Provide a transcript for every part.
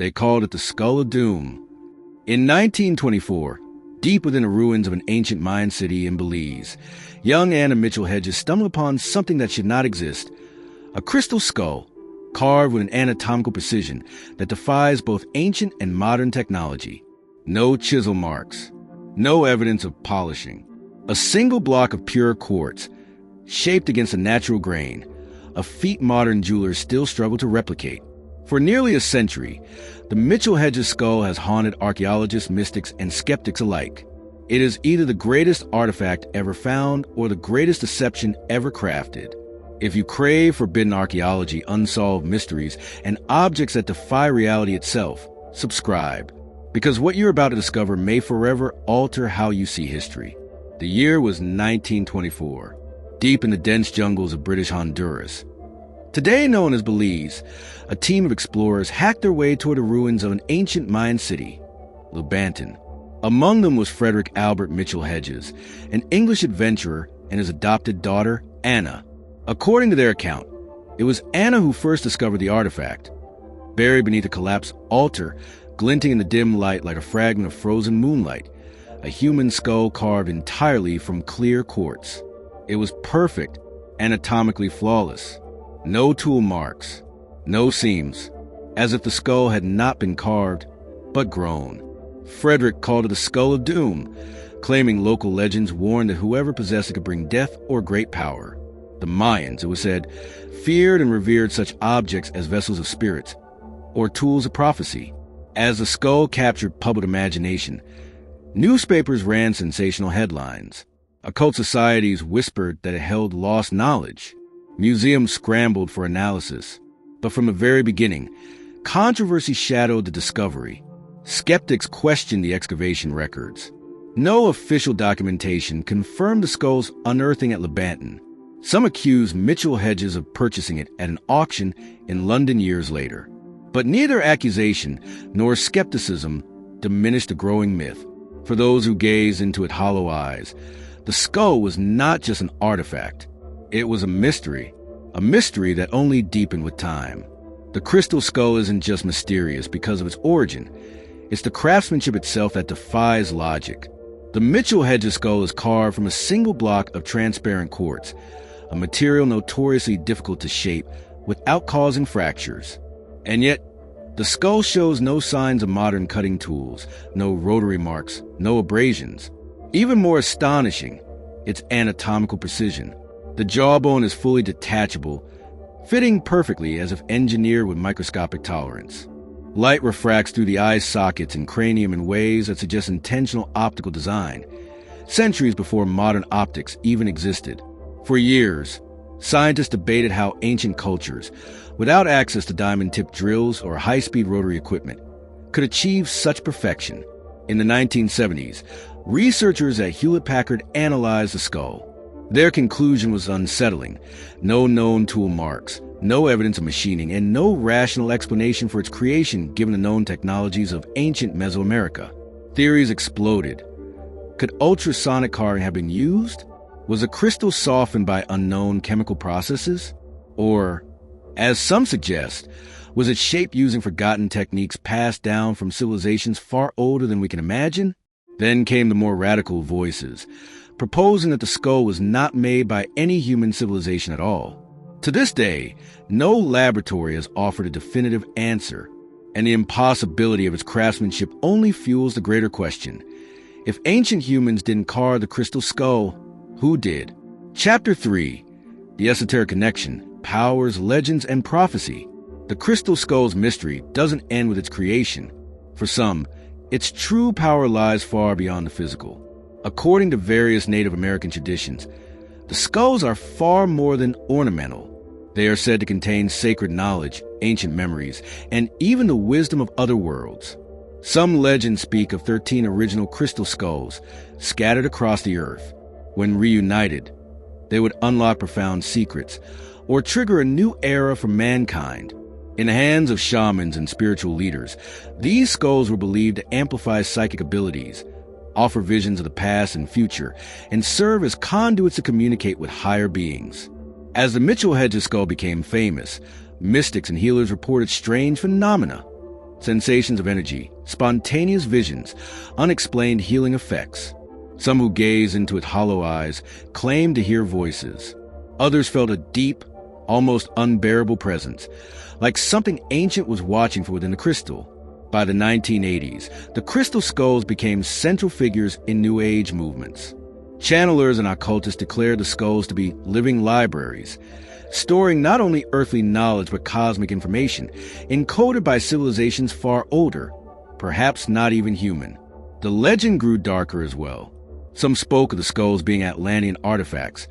They called it the Skull of Doom. In 1924, deep within the ruins of an ancient Mayan city in Belize, young Anna Mitchell-Hedges stumbled upon something that should not exist: a crystal skull, carved with an anatomical precision that defies both ancient and modern technology. No chisel marks, no evidence of polishing. A single block of pure quartz, shaped against a natural grain, a feat modern jewelers still struggle to replicate. For nearly a century, the Mitchell-Hedges skull has haunted archaeologists, mystics, and skeptics alike. It is either the greatest artifact ever found or the greatest deception ever crafted. If you crave forbidden archaeology, unsolved mysteries, and objects that defy reality itself, subscribe, because what you're about to discover may forever alter how you see history. The year was 1924, deep in the dense jungles of British Honduras. Today known as Belize, a team of explorers hacked their way toward the ruins of an ancient Mayan city, Lebanton. Among them was Frederick Albert Mitchell-Hedges, an English adventurer, and his adopted daughter, Anna. According to their account, it was Anna who first discovered the artifact. Buried beneath a collapsed altar, glinting in the dim light like a fragment of frozen moonlight, a human skull carved entirely from clear quartz. It was perfect, anatomically flawless. No tool marks, no seams, as if the skull had not been carved, but grown. Frederick called it the Skull of Doom, claiming local legends warned that whoever possessed it could bring death or great power. The Mayans, it was said, feared and revered such objects as vessels of spirits, or tools of prophecy. As the skull captured public imagination, newspapers ran sensational headlines. Occult societies whispered that it held lost knowledge. Museums scrambled for analysis. But from the very beginning, controversy shadowed the discovery. Skeptics questioned the excavation records. No official documentation confirmed the skull's unearthing at Lebanton. Some accused Mitchell-Hedges of purchasing it at an auction in London years later. But neither accusation nor skepticism diminished the growing myth. For those who gazed into its hollow eyes, the skull was not just an artifact. It was a mystery that only deepened with time. The crystal skull isn't just mysterious because of its origin. It's the craftsmanship itself that defies logic. The Mitchell-Hedges skull is carved from a single block of transparent quartz, a material notoriously difficult to shape without causing fractures. And yet, the skull shows no signs of modern cutting tools, no rotary marks, no abrasions. Even more astonishing, its anatomical precision. The jawbone is fully detachable, fitting perfectly as if engineered with microscopic tolerance. Light refracts through the eye sockets and cranium in ways that suggest intentional optical design, centuries before modern optics even existed. For years, scientists debated how ancient cultures, without access to diamond-tipped drills or high-speed rotary equipment, could achieve such perfection. In the 1970s, researchers at Hewlett-Packard analyzed the skull. Their conclusion was unsettling. No known tool marks, no evidence of machining, and no rational explanation for its creation given the known technologies of ancient Mesoamerica. Theories exploded. Could ultrasonic carving have been used? Was the crystal softened by unknown chemical processes? Or, as some suggest, was it shaped using forgotten techniques passed down from civilizations far older than we can imagine? Then came the more radical voices, proposing that the skull was not made by any human civilization at all. To this day, no laboratory has offered a definitive answer, and the impossibility of its craftsmanship only fuels the greater question. If ancient humans didn't carve the crystal skull, who did? Chapter 3, The Esoteric Connection, Powers, Legends, and Prophecy. The crystal skull's mystery doesn't end with its creation. For some, its true power lies far beyond the physical. According to various Native American traditions, the skulls are far more than ornamental. They are said to contain sacred knowledge, ancient memories, and even the wisdom of other worlds. Some legends speak of 13 original crystal skulls scattered across the earth. When reunited, they would unlock profound secrets or trigger a new era for mankind. In the hands of shamans and spiritual leaders, these skulls were believed to amplify psychic abilities, offer visions of the past and future, and serve as conduits to communicate with higher beings. As the Mitchell-Hedges skull became famous, mystics and healers reported strange phenomena. sensations of energy, spontaneous visions, unexplained healing effects. Some who gazed into its hollow eyes claimed to hear voices. Others felt a deep, almost unbearable presence, like something ancient was watching from within the crystal. By the 1980s, the crystal skulls became central figures in New Age movements. Channelers and occultists declared the skulls to be living libraries, storing not only earthly knowledge but cosmic information, encoded by civilizations far older, perhaps not even human. The legend grew darker as well. Some spoke of the skulls being Atlantean artifacts,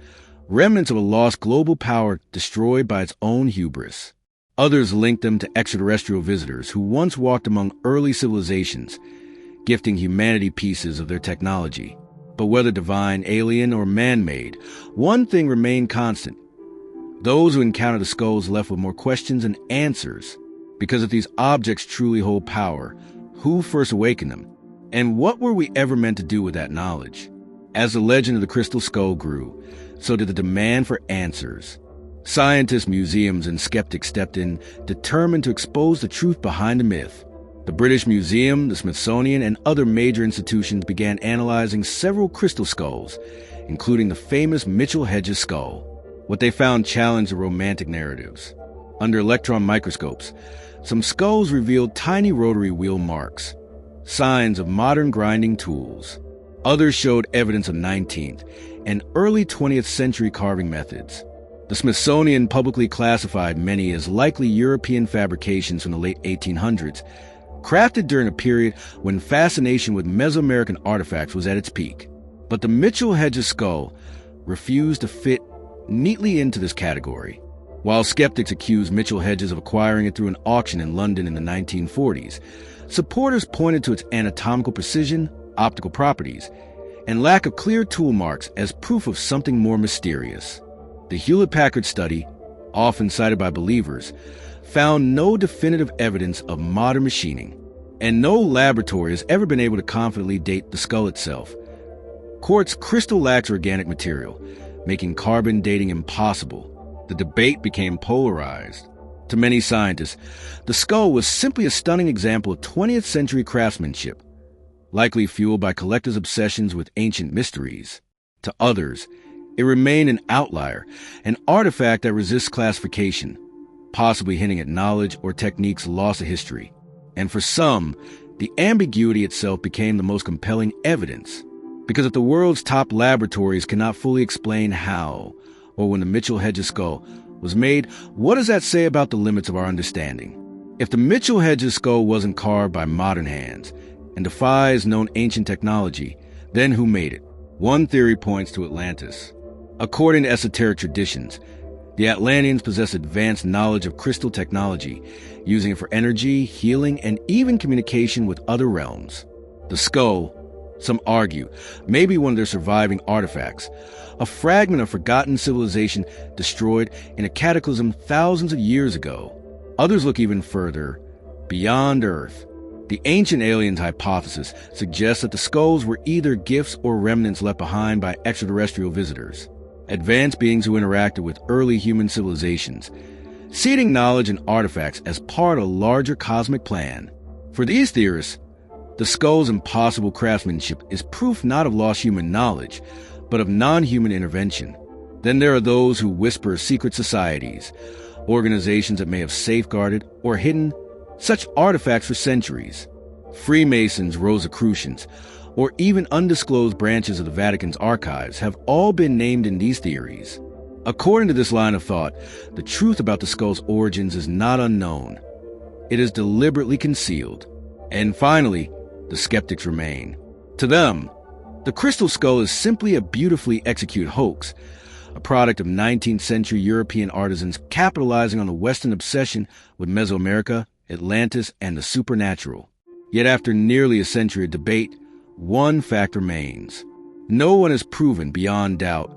remnants of a lost global power destroyed by its own hubris. Others linked them to extraterrestrial visitors who once walked among early civilizations, gifting humanity pieces of their technology. But whether divine, alien, or man-made, one thing remained constant. Those who encountered the skulls left with more questions than answers. Because if these objects truly hold power, who first awakened them? And what were we ever meant to do with that knowledge? As the legend of the crystal skull grew, so did the demand for answers. Scientists, museums, and skeptics stepped in, determined to expose the truth behind the myth. The British Museum, the Smithsonian, and other major institutions began analyzing several crystal skulls, including the famous Mitchell-Hedges skull. What they found challenged the romantic narratives. Under electron microscopes, some skulls revealed tiny rotary wheel marks, signs of modern grinding tools. Others showed evidence of 19th and early 20th century carving methods. The Smithsonian publicly classified many as likely European fabrications from the late 1800s, crafted during a period when fascination with Mesoamerican artifacts was at its peak. But the Mitchell-Hedges skull refused to fit neatly into this category. While skeptics accused Mitchell-Hedges of acquiring it through an auction in London in the 1940s, supporters pointed to its anatomical precision, optical properties, and lack of clear tool marks as proof of something more mysterious. The Hewlett-Packard study, often cited by believers, found no definitive evidence of modern machining, and no laboratory has ever been able to confidently date the skull itself. Quartz crystal lacks organic material, making carbon dating impossible. The debate became polarized. To many scientists, the skull was simply a stunning example of 20th century craftsmanship, likely fueled by collectors' obsessions with ancient mysteries. To others, it remained an outlier, an artifact that resists classification, possibly hinting at knowledge or techniques lost to history. And for some, the ambiguity itself became the most compelling evidence. Because if the world's top laboratories cannot fully explain how, or when the Mitchell-Hedges skull was made, what does that say about the limits of our understanding? If the Mitchell-Hedges skull wasn't carved by modern hands and defies known ancient technology, then who made it? One theory points to Atlantis. According to esoteric traditions, the Atlanteans possessed advanced knowledge of crystal technology, using it for energy, healing, and even communication with other realms. The skull, some argue, may be one of their surviving artifacts, a fragment of forgotten civilization destroyed in a cataclysm thousands of years ago. Others look even further, beyond Earth. The ancient aliens hypothesis suggests that the skulls were either gifts or remnants left behind by extraterrestrial visitors, advanced beings who interacted with early human civilizations, seeding knowledge and artifacts as part of a larger cosmic plan. For these theorists, the skull's impossible craftsmanship is proof not of lost human knowledge, but of non-human intervention. Then there are those who whisper secret societies, organizations that may have safeguarded or hidden such artifacts for centuries. Freemasons, Rosicrucians, or even undisclosed branches of the Vatican's archives have all been named in these theories. According to this line of thought, the truth about the skull's origins is not unknown. It is deliberately concealed. And finally, the skeptics remain. To them, the crystal skull is simply a beautifully executed hoax, a product of 19th century European artisans capitalizing on the Western obsession with Mesoamerica, Atlantis, and the supernatural. Yet after nearly a century of debate, one fact remains. No one has proven beyond doubt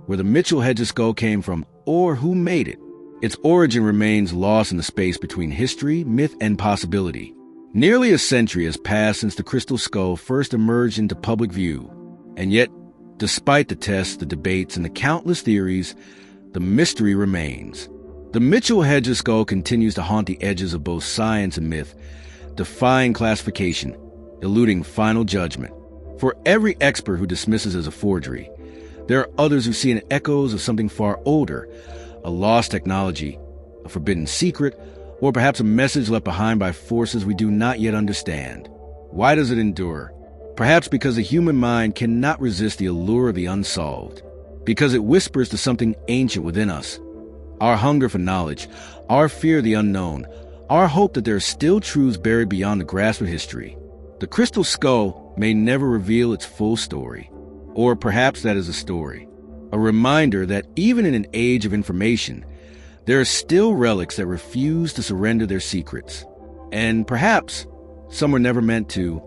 where the Mitchell-Hedges skull came from or who made it. Its origin remains lost in the space between history, myth, and possibility. Nearly a century has passed since the crystal skull first emerged into public view. And yet, despite the tests, the debates, and the countless theories, the mystery remains. The Mitchell-Hedges skull continues to haunt the edges of both science and myth, defying classification, eluding final judgment. For every expert who dismisses as a forgery, there are others who see in echoes of something far older, a lost technology, a forbidden secret, or perhaps a message left behind by forces we do not yet understand. Why does it endure? Perhaps because the human mind cannot resist the allure of the unsolved, because it whispers to something ancient within us. Our hunger for knowledge, our fear of the unknown, our hope that there are still truths buried beyond the grasp of history. The crystal skull may never reveal its full story, or perhaps that is a story, a reminder that even in an age of information, there are still relics that refuse to surrender their secrets. And perhaps some were never meant to